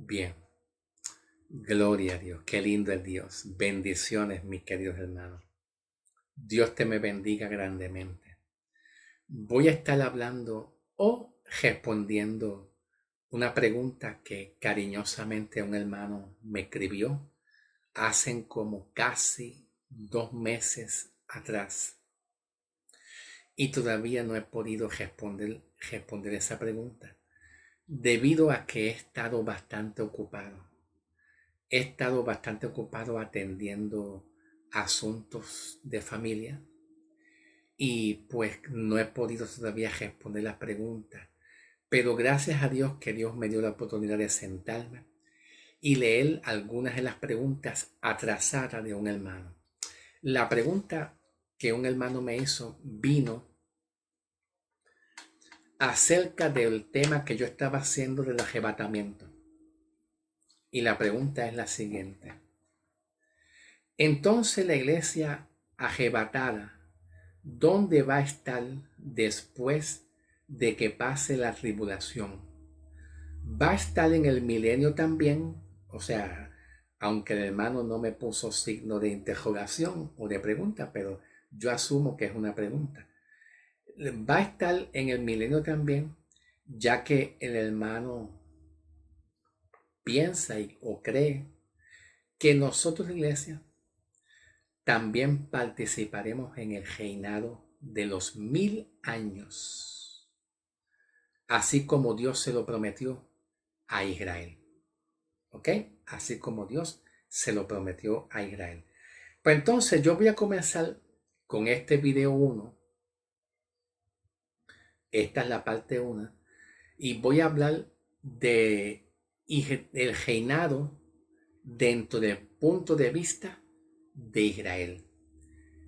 Bien, gloria a Dios, qué lindo es Dios. Bendiciones, mis queridos hermanos. Dios te me bendiga grandemente. Voy a estar hablando o respondiendo una pregunta que cariñosamente un hermano me escribió hace como casi 2 meses atrás. Y todavía no he podido responder esa pregunta debido a que he estado bastante ocupado. He estado bastante ocupado atendiendo asuntos de familia y pues no he podido todavía responder las preguntas. Pero gracias a Dios que Dios me dio la oportunidad de sentarme y leer algunas de las preguntas atrasadas de un hermano. La pregunta que un hermano me hizo vino acerca del tema que yo estaba haciendo del arrebatamiento. Y la pregunta es la siguiente. Entonces la iglesia arrebatada, ¿dónde va a estar después de que pase la tribulación? ¿Va a estar en el milenio también? O sea, aunque el hermano no me puso signo de interrogación o de pregunta, pero yo asumo que es una pregunta. ¿Va a estar en el milenio también? Ya que el hermano piensa o cree que nosotros, la iglesia, también participaremos en el reinado de los 1000 años, así como Dios se lo prometió a Israel. ¿Ok? Así como Dios se lo prometió a Israel. Pues entonces yo voy a comenzar con este video 1. Esta es la parte 1. Y voy a hablar de el reinado dentro del punto de vista de Israel.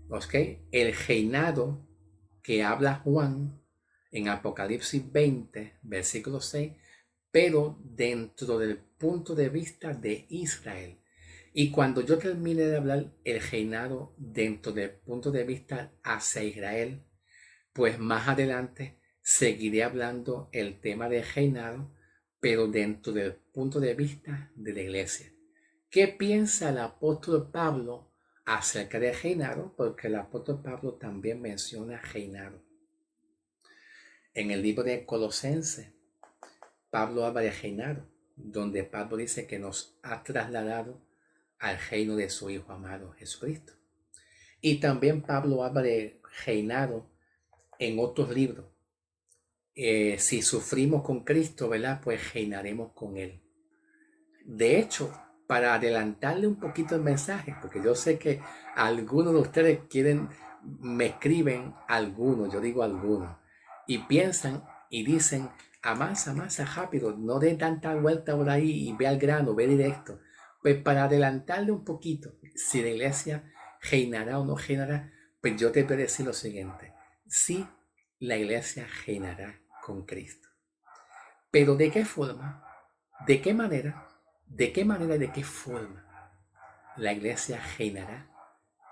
¿Ok? El reinado que habla Juan en Apocalipsis 20, versículo 6, pero dentro del punto de vista de Israel. Y cuando yo termine de hablar el reinado dentro del punto de vista hacia Israel, pues más adelante seguiré hablando el tema del reinado, pero dentro del punto de vista de la iglesia. ¿Qué piensa el apóstol Pablo acerca del reinado? Porque el apóstol Pablo también menciona reinado. En el libro de Colosenses, Pablo habla de reinado, donde Pablo dice que nos ha trasladado al reino de su Hijo amado Jesucristo. Y también Pablo habla de reinado en otros libros. Si sufrimos con Cristo, ¿verdad? Pues reinaremos con Él. De hecho, para adelantarle un poquito el mensaje, porque yo sé que algunos de ustedes me escriben algunos, yo digo algunos, y piensan y dicen, amasa rápido, no dé tanta vuelta por ahí y ve al grano, ve directo. Pues para adelantarle un poquito, si la iglesia reinará o no reinará, pues yo te voy a decir lo siguiente, sí, la iglesia reinará con Cristo. Pero ¿de qué forma? ¿De qué manera? ¿De qué manera y de qué forma la iglesia reinará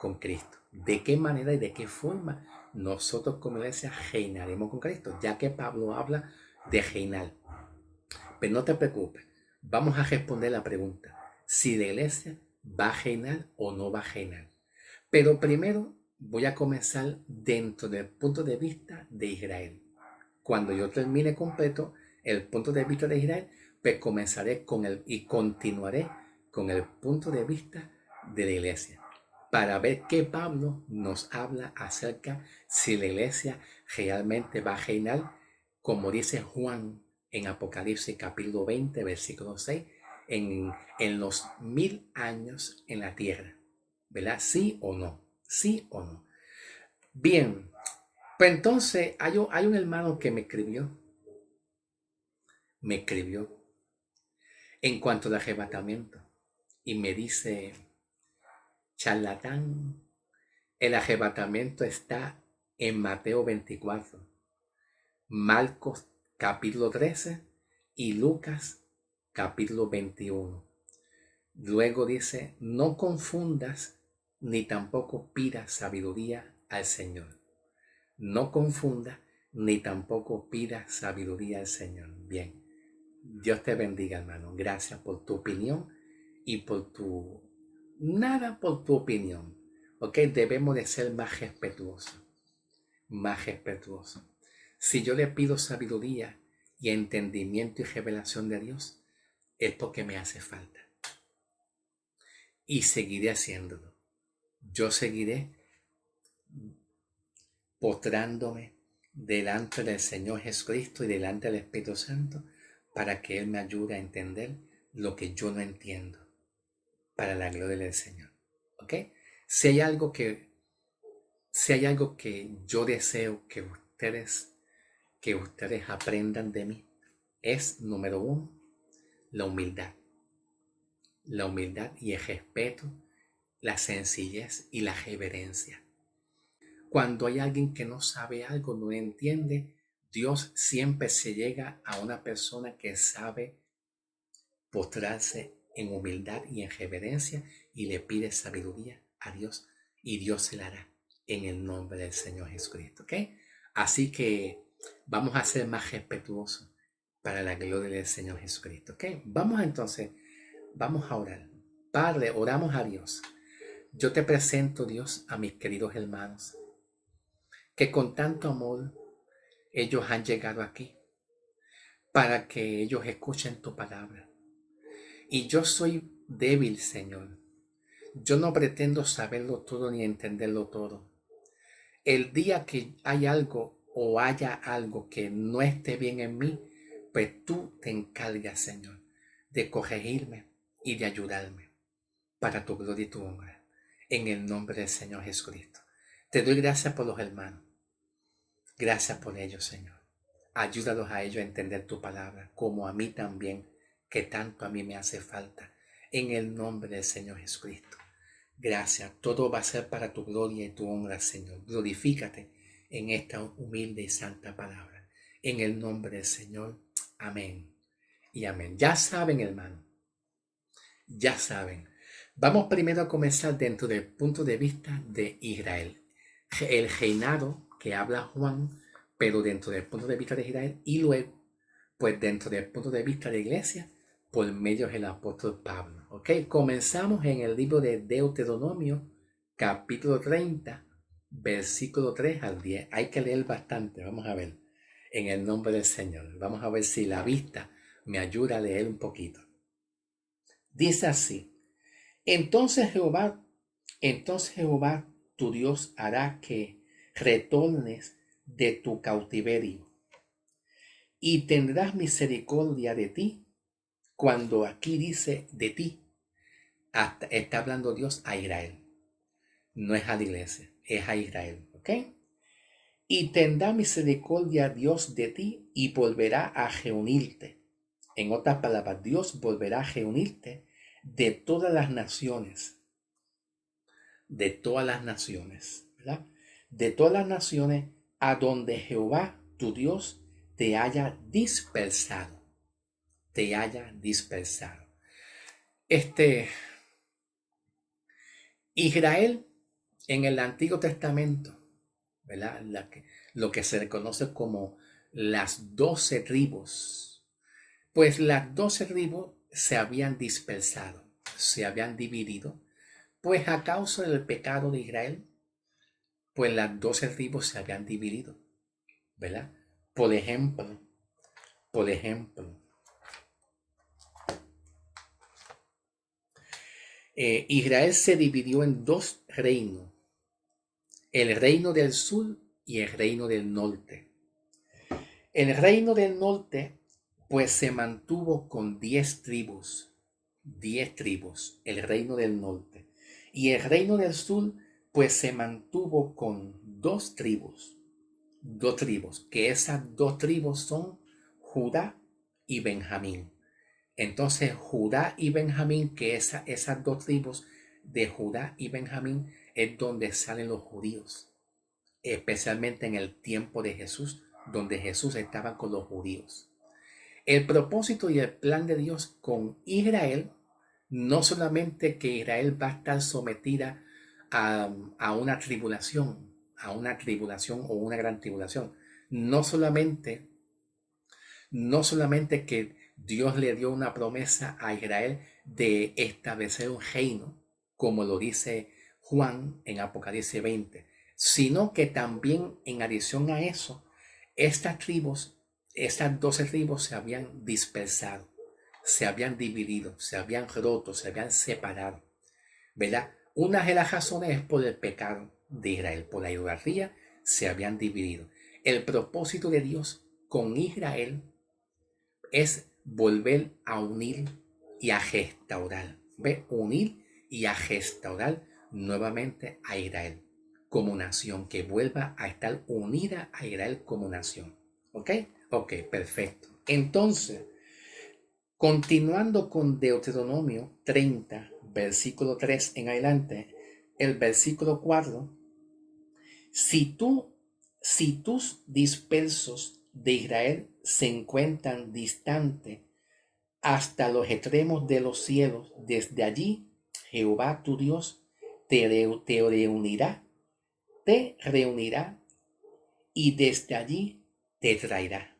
con Cristo? ¿De qué manera y de qué forma nosotros como iglesia reinaremos con Cristo? Ya que Pablo habla de reinar. Pero no te preocupes, vamos a responder la pregunta. Si la iglesia va a reinar o no va a reinar. Pero primero voy a comenzar dentro del punto de vista de Israel. Cuando yo termine completo el punto de vista de Israel, pues comenzaré con el y continuaré con el punto de vista de la iglesia para ver qué Pablo nos habla acerca si la iglesia realmente va a reinar, como dice Juan en Apocalipsis capítulo 20, versículo 6, en los 1000 años en la tierra. ¿Verdad? ¿Sí o no? ¿Sí o no? Bien, pues entonces hay un hermano que me escribió en cuanto al arrebatamiento y me dice, charlatán, el arrebatamiento está en Mateo 24, Marcos capítulo 13 y Lucas capítulo 21. Luego dice, no confundas ni tampoco pidas sabiduría al Señor. No confunda ni tampoco pida sabiduría al Señor. Bien, Dios te bendiga, hermano. Gracias por tu opinión y por tu... Nada por tu opinión. ¿Ok? Debemos de ser más respetuosos. Más respetuosos. Si yo le pido sabiduría y entendimiento y revelación de Dios, es porque me hace falta. Y seguiré haciéndolo. Yo seguiré postrándome delante del Señor Jesucristo y delante del Espíritu Santo para que Él me ayude a entender lo que yo no entiendo para la gloria del Señor. ¿Ok? Si hay algo que, si hay algo que yo deseo que ustedes aprendan de mí, es, número uno, la humildad. La humildad y el respeto, la sencillez y la reverencia. Cuando hay alguien que no sabe algo, no entiende, Dios siempre se llega a una persona que sabe postrarse en humildad y en reverencia y le pide sabiduría a Dios y Dios se la hará en el nombre del Señor Jesucristo. ¿Ok? Así que vamos a ser más respetuosos para la gloria del Señor Jesucristo. ¿Ok? Vamos a orar. Padre, oramos a Dios. Yo te presento, Dios, a mis queridos hermanos, que con tanto amor ellos han llegado aquí para que ellos escuchen tu palabra. Y yo soy débil, Señor. Yo no pretendo saberlo todo ni entenderlo todo. El día que hay algo o haya algo que no esté bien en mí, pues tú te encargas, Señor, de corregirme y de ayudarme para tu gloria y tu honra. En el nombre del Señor Jesucristo. Te doy gracias por los hermanos. Gracias por ellos, Señor. Ayúdalos a ellos a entender tu palabra, como a mí también, que tanto a mí me hace falta. En el nombre del Señor Jesucristo. Gracias. Todo va a ser para tu gloria y tu honra, Señor. Glorifícate en esta humilde y santa palabra. En el nombre del Señor. Amén. Y amén. Ya saben, hermano. Ya saben. Vamos primero a comenzar dentro del punto de vista de Israel. El reinado que habla Juan, pero dentro del punto de vista de Israel, y luego, pues dentro del punto de vista de la iglesia, por medio del apóstol Pablo. ¿Ok? Comenzamos en el libro de Deuteronomio, capítulo 30, versículo 3 al 10. Hay que leer bastante, vamos a ver, en el nombre del Señor. Vamos a ver si la vista me ayuda a leer un poquito. Dice así: entonces Jehová tu Dios hará que retornes de tu cautiverio y tendrás misericordia de ti. Cuando aquí dice de ti, está hablando Dios a Israel. No es a la iglesia, es a Israel. ¿Ok? Y tendrá misericordia Dios de ti y volverá a reunirte. En otras palabras, Dios volverá a reunirte de todas las naciones. ¿Verdad? De todas las naciones a donde Jehová, tu Dios, te haya dispersado. Te haya dispersado. Israel en el Antiguo Testamento, ¿verdad? Lo que se reconoce como las 12 tribus. Pues las 12 tribus se habían dispersado, se habían dividido, pues a causa del pecado de Israel, pues las 12 tribus se habían dividido, ¿verdad? Por ejemplo, Israel se dividió en dos reinos, el reino del sur y el reino del norte. El reino del norte, pues se mantuvo con 10 tribus, el reino del norte. Y el reino del sur, pues se mantuvo con dos tribus, que esas dos tribus son Judá y Benjamín. Entonces Judá y Benjamín, que esas dos tribus de Judá y Benjamín es donde salen los judíos, especialmente en el tiempo de Jesús, donde Jesús estaba con los judíos. El propósito y el plan de Dios con Israel, no solamente que Israel va a estar sometida a una tribulación o una gran tribulación, no solamente que Dios le dio una promesa a Israel de establecer un reino, como lo dice Juan en Apocalipsis 20, sino que también en adición a eso, estas tribus, estas 12 tribus se habían dispersado, se habían dividido, se habían roto, se habían separado, ¿verdad? Una de las razones es por el pecado de Israel, por la idolatría, se habían dividido. El propósito de Dios con Israel es volver a unir y a restaurar. ¿Ve? Unir y a restaurar nuevamente a Israel como nación, que vuelva a estar unida a Israel como nación. ¿Ok? Ok, perfecto. Entonces, continuando con Deuteronomio 30, versículo 3 en adelante, el versículo 4, si tú, si tus dispersos de Israel se encuentran distantes hasta los extremos de los cielos, desde allí Jehová tu Dios te reunirá y desde allí te traerá.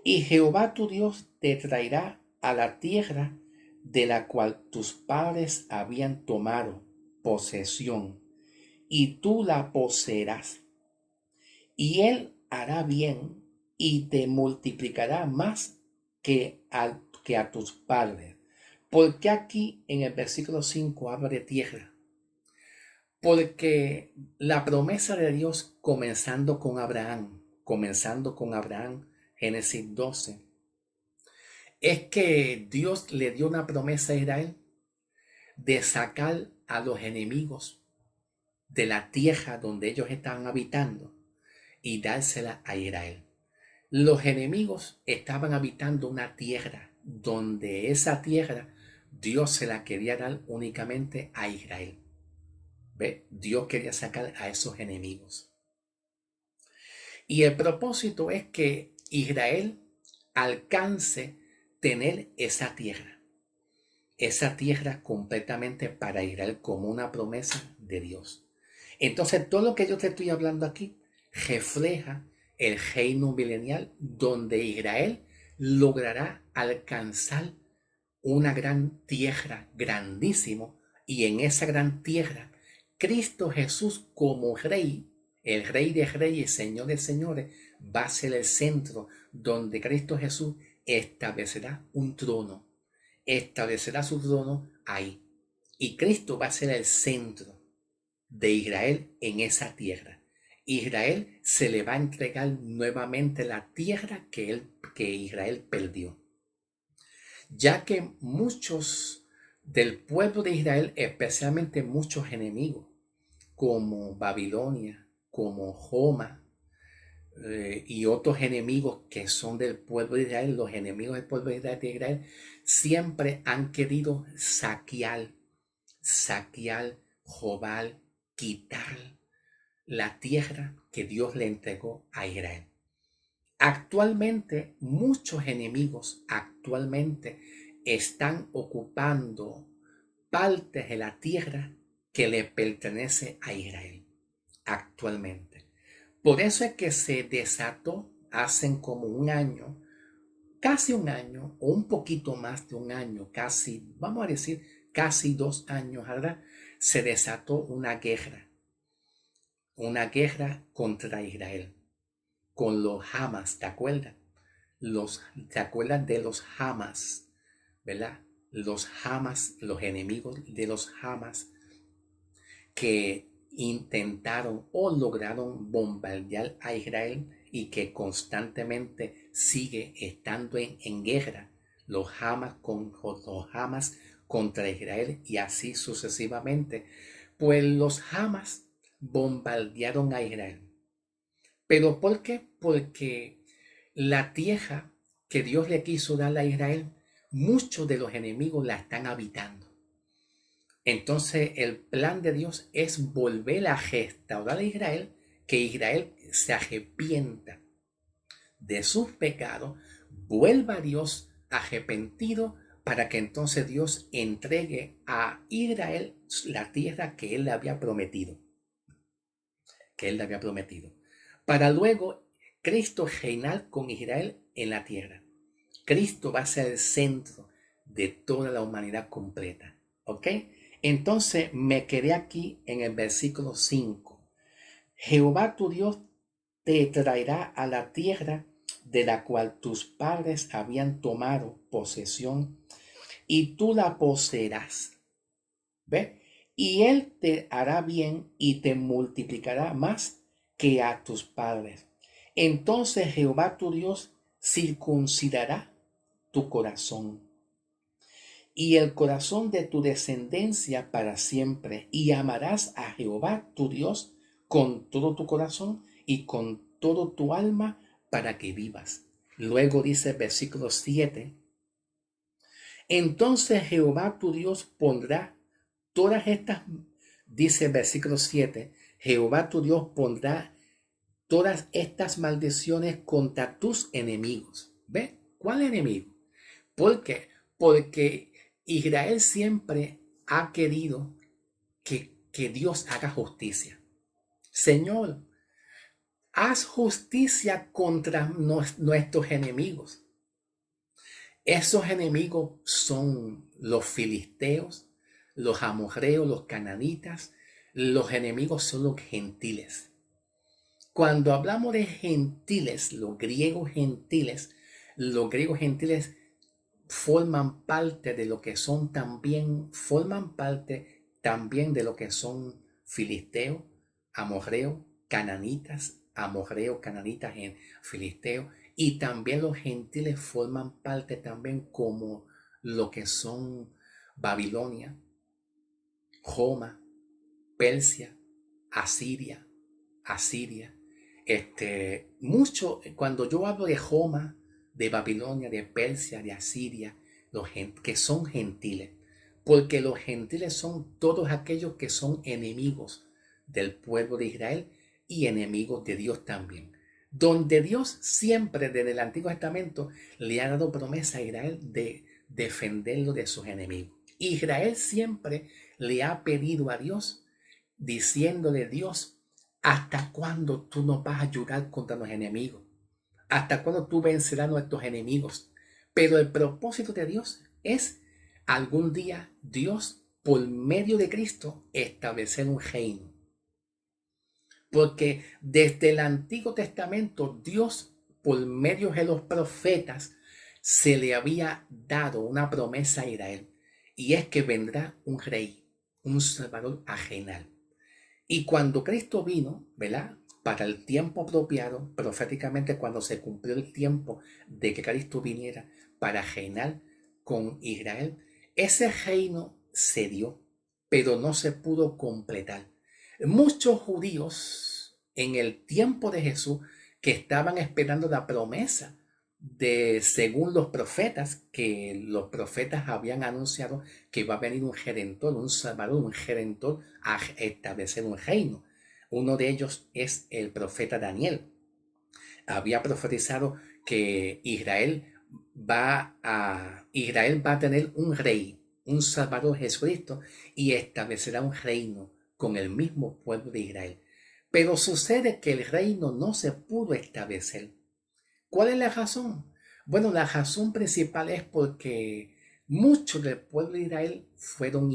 Y Jehová tu Dios te traerá a la tierra de la cual tus padres habían tomado posesión, y tú la poseerás. Y él hará bien y te multiplicará más que a tus padres. ¿Por qué aquí en el versículo 5 habla de tierra? Porque la promesa de Dios comenzando con Abraham, Génesis 12, es que Dios le dio una promesa a Israel de sacar a los enemigos de la tierra donde ellos estaban habitando y dársela a Israel. Los enemigos estaban habitando una tierra donde esa tierra Dios se la quería dar únicamente a Israel. ¿Ve? Dios quería sacar a esos enemigos. Y el propósito es que Israel alcance tener esa tierra completamente para Israel como una promesa de Dios. Entonces, todo lo que yo te estoy hablando aquí refleja el reino milenial donde Israel logrará alcanzar una gran tierra grandísimo, y en esa gran tierra Cristo Jesús como rey, el rey de reyes, señor de señores, va a ser el centro donde Cristo Jesús establecerá su trono ahí. Y Cristo va a ser el centro de Israel en esa tierra. Israel se le va a entregar nuevamente la tierra que Israel perdió. Ya que muchos del pueblo de Israel, especialmente muchos enemigos, como Babilonia, como Roma, y otros enemigos que son del pueblo de Israel, los enemigos del pueblo de Israel, siempre han querido saquear, robar, quitar la tierra que Dios le entregó a Israel. Actualmente, muchos enemigos están ocupando partes de la tierra que le pertenece a Israel. Actualmente. Por eso es que se desató hace como un año, casi un año, o un poquito más de un año, casi, vamos a decir, casi 2 años, ¿verdad? Se desató una guerra contra Israel, con los Hamas, ¿te acuerdas? ¿Te acuerdas de los Hamas? ¿Verdad? Los Hamas, los enemigos de los Hamas que intentaron o lograron bombardear a Israel y que constantemente sigue estando en guerra los Hamas contra Israel y así sucesivamente. Pues los Hamas bombardearon a Israel. ¿Pero por qué? Porque la tierra que Dios le quiso dar a Israel, muchos de los enemigos la están habitando. Entonces el plan de Dios es volver a restaurar a Israel, que Israel se arrepienta de sus pecados, vuelva a Dios arrepentido, para que entonces Dios entregue a Israel la tierra que él le había prometido, para luego Cristo reinar con Israel en la tierra. Cristo va a ser el centro de toda la humanidad completa. ¿Ok? Entonces me quedé aquí en el versículo 5. Jehová tu Dios te traerá a la tierra de la cual tus padres habían tomado posesión y tú la poseerás. ¿Ve? Y él te hará bien y te multiplicará más que a tus padres. Entonces Jehová tu Dios circuncidará tu corazón y el corazón de tu descendencia para siempre, y amarás a Jehová tu Dios con todo tu corazón y con todo tu alma para que vivas. Luego dice el versículo 7, entonces Jehová tu Dios pondrá todas estas, dice el versículo 7, Jehová tu Dios pondrá todas estas maldiciones contra tus enemigos. ¿Ve? ¿Cuál enemigo? ¿Por qué? Porque Israel siempre ha querido que Dios haga justicia. Señor, haz justicia contra nuestros enemigos. Esos enemigos son los filisteos, los amorreos, los cananitas. Los enemigos son los gentiles. Cuando hablamos de gentiles, los griegos gentiles forman parte de lo que son también, forman parte también de lo que son filisteos, amorreos, cananitas, amorreos, cananitas, filisteos, y también los gentiles forman parte también como lo que son Babilonia, Roma, Persia, Asiria, cuando yo hablo de Roma, de Babilonia, de Persia, de Asiria, que son gentiles, porque los gentiles son todos aquellos que son enemigos del pueblo de Israel y enemigos de Dios también. Donde Dios siempre desde el Antiguo Testamento le ha dado promesa a Israel de defenderlo de sus enemigos. Israel siempre le ha pedido a Dios, diciéndole: Dios, ¿hasta cuándo tú nos vas a ayudar contra los enemigos? ¿Hasta cuándo tú vencerás a nuestros enemigos? Pero el propósito de Dios es algún día Dios, por medio de Cristo, establecer un reino. Porque desde el Antiguo Testamento, Dios, por medio de los profetas, se le había dado una promesa a Israel. Y es que vendrá un rey, un salvador ajenal. Y cuando Cristo vino, ¿verdad? Para el tiempo apropiado, proféticamente cuando se cumplió el tiempo de que Cristo viniera para reinar con Israel, ese reino se dio, pero no se pudo completar. Muchos judíos en el tiempo de Jesús que estaban esperando la promesa de, según los profetas, que los profetas habían anunciado que va a venir un redentor, un salvador, un redentor a establecer un reino. Uno de ellos es el profeta Daniel. Había profetizado que Israel va a tener un rey, un salvador, Jesucristo, y establecerá un reino con el mismo pueblo de Israel. Pero sucede que el reino no se pudo establecer. ¿Cuál es la razón? Bueno, la razón principal es porque muchos del pueblo de Israel fueron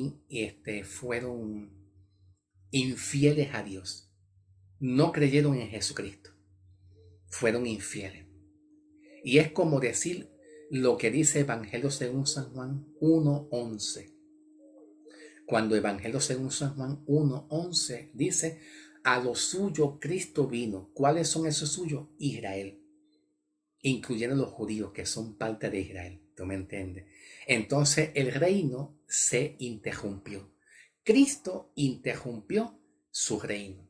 infieles a Dios. No creyeron en Jesucristo. Fueron infieles. Y es como decir lo que dice Evangelio según San Juan 1:11. Cuando Evangelio según San Juan 1:11 dice: a lo suyo Cristo vino. ¿Cuáles son esos suyos? Israel, incluyendo los judíos que son parte de Israel. ¿Tú me entiendes? Entonces el reino se interrumpió. Cristo interrumpió su reino.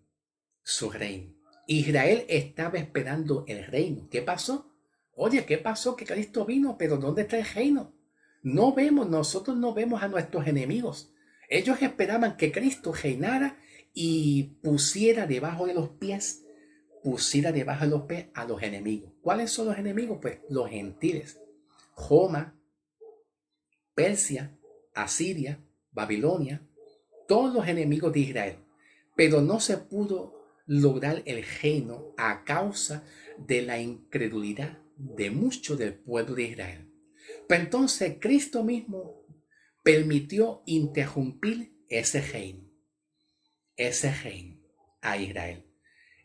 Su reino. Israel estaba esperando el reino. ¿Qué pasó? Oye, ¿qué pasó? Que Cristo vino, pero ¿dónde está el reino? Nosotros no vemos a nuestros enemigos. Ellos esperaban que Cristo reinara y pusiera debajo de los pies a los enemigos. ¿Cuáles son los enemigos? Pues los gentiles. Roma, Persia, Asiria, Babilonia, todos los enemigos de Israel. Pero no se pudo lograr el reino a causa de la incredulidad de muchos del pueblo de Israel. Pues entonces Cristo mismo permitió interrumpir ese reino a Israel.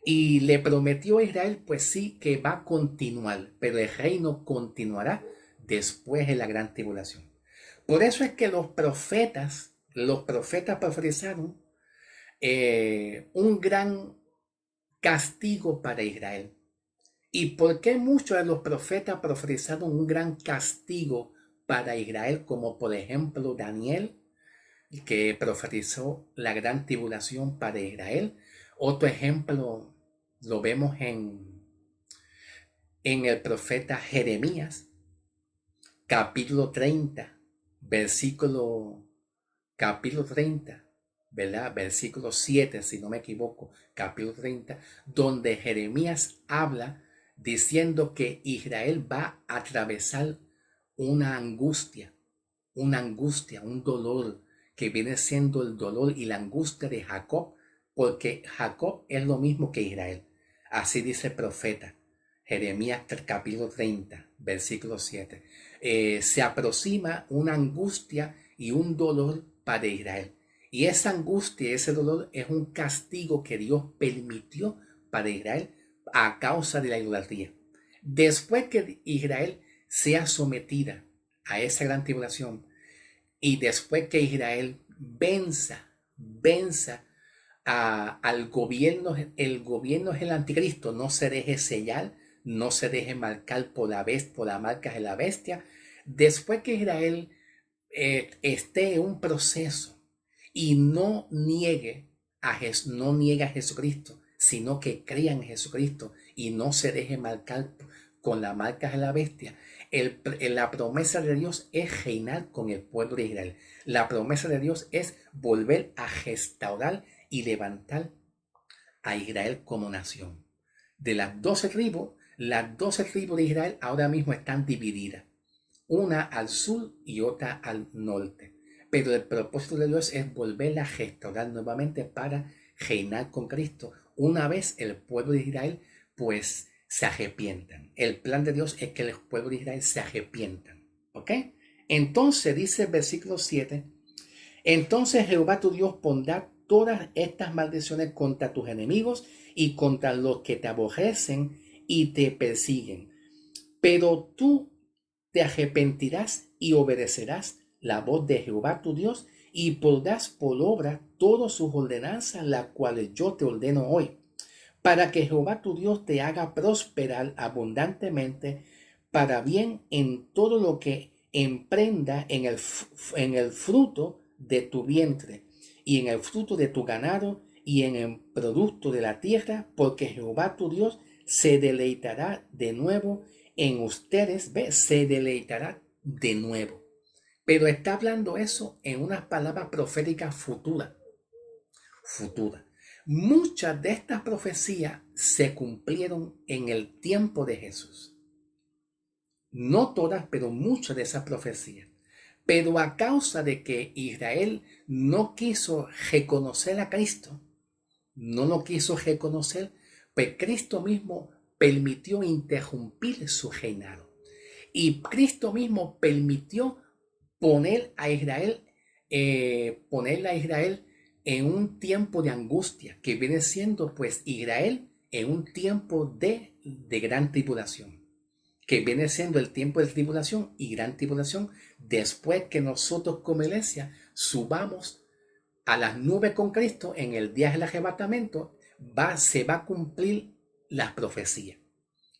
Y le prometió a Israel, pues sí, que va a continuar, pero el reino continuará después de la gran tribulación. Por eso es que los profetas profetizaron un gran castigo para Israel. ¿Y por qué muchos de los profetas profetizaron un gran castigo para Israel, como por ejemplo Daniel, que profetizó la gran tribulación para Israel? Otro ejemplo lo vemos en el profeta Jeremías, capítulo 30, versículo, capítulo 30, ¿verdad? Versículo 7, si no me equivoco, capítulo 30, donde Jeremías habla diciendo que Israel va a atravesar una angustia, un dolor que viene siendo el dolor y la angustia de Jacob, porque Jacob es lo mismo que Israel. Así dice el profeta Jeremías capítulo 30, versículo 7. Se aproxima una angustia y un dolor para Israel. Y esa angustia, ese dolor es un castigo que Dios permitió para Israel a causa de la idolatría. Después que Israel sea sometida a esa gran tribulación y después que Israel venza al gobierno, el gobierno es el anticristo, no se deje sellar, no se deje marcar por la marca de la bestia. Después que Israel esté en un proceso y no niegue a Jesucristo, sino que crea en Jesucristo y no se deje marcar con la marca de la bestia. La promesa de Dios es reinar con el pueblo de Israel. La promesa de Dios es volver a restaurar y levantar a Israel como nación. De las 12 tribus de Israel ahora mismo están divididas, una al sur y otra al norte. Pero el propósito de Dios es volverla a restaurar nuevamente para reinar con Cristo. Una vez el pueblo de Israel pues se arrepientan. El plan de Dios es que el pueblo de Israel se arrepientan. ¿Ok? Entonces dice el versículo 7. Entonces Jehová tu Dios pondrá todas estas maldiciones contra tus enemigos y contra los que te aborrecen y te persiguen. Pero tú te arrepentirás y obedecerás la voz de Jehová tu Dios y pondrás por obra todas sus ordenanzas, las cuales yo te ordeno hoy, para que Jehová tu Dios te haga prosperar abundantemente para bien en todo lo que emprenda en el fruto de tu vientre y en el fruto de tu ganado y en el producto de la tierra, porque Jehová tu Dios se deleitará de nuevo en ustedes, ¿ve? Se deleitará de nuevo. Pero está hablando eso en unas palabras proféticas futuras. Muchas de estas profecías se cumplieron en el tiempo de Jesús. No todas, pero muchas de esas profecías. Pero a causa de que Israel no quiso reconocer a Cristo, no lo quiso reconocer, pues Cristo mismo permitió interrumpir su reinado. Y Cristo mismo permitió ponerla a Israel en un tiempo de angustia, que viene siendo pues Israel en un tiempo de gran tribulación, que viene siendo el tiempo de tribulación y gran tribulación después que nosotros como iglesia subamos a las nubes con Cristo en el día del arrebatamiento. Se va a cumplir las profecías.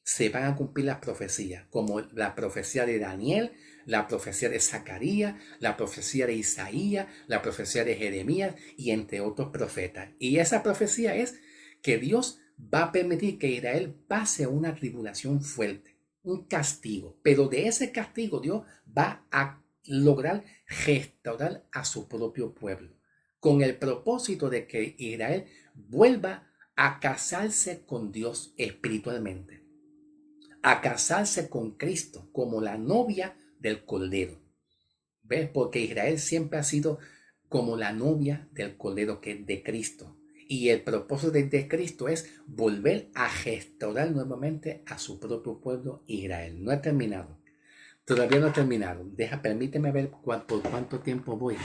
Se van a cumplir las profecías, como la profecía de Daniel, la profecía de Zacarías, la profecía de Isaías, la profecía de Jeremías y entre otros profetas. Y esa profecía es que Dios va a permitir que Israel pase una tribulación fuerte, un castigo, pero de ese castigo Dios va a lograr restaurar a su propio pueblo, con el propósito de que Israel vuelva a casarse con Dios espiritualmente, a casarse con Cristo como la novia del Cordero. ¿Ves? Porque Israel siempre ha sido como la novia del Cordero de Cristo. Y el propósito de Cristo es volver a restaurar nuevamente a su propio pueblo Israel. No he terminado. Todavía no he terminado. Permíteme ver por cuánto tiempo voy.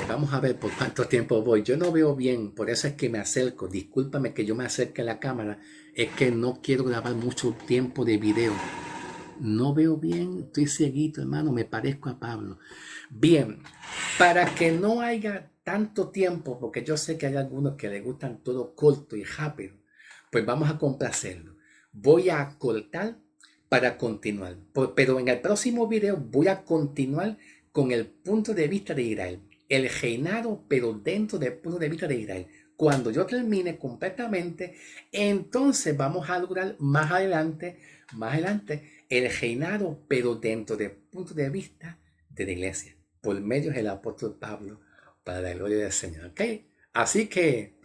Vamos a ver por cuánto tiempo voy. Yo no veo bien, por eso es que me acerco. Discúlpame que yo me acerque a la cámara. Es que no quiero grabar mucho tiempo de video. No veo bien, estoy cieguito, hermano, me parezco a Pablo. Bien, para que no haya tanto tiempo, porque yo sé que hay algunos que les gustan todo corto y rápido, pues vamos a complacerlo. Voy a cortar para continuar. Pero en el próximo video voy a continuar con el punto de vista de Israel. El reinado, pero dentro del punto de vista de Israel. Cuando yo termine completamente, entonces vamos a lograr más adelante, el reinado, pero dentro del punto de vista de la iglesia, por medio del apóstol Pablo, para la gloria del Señor. ¿Ok? Así que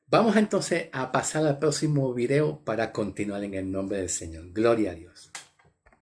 vamos entonces a pasar al próximo video para continuar en el nombre del Señor. Gloria a Dios.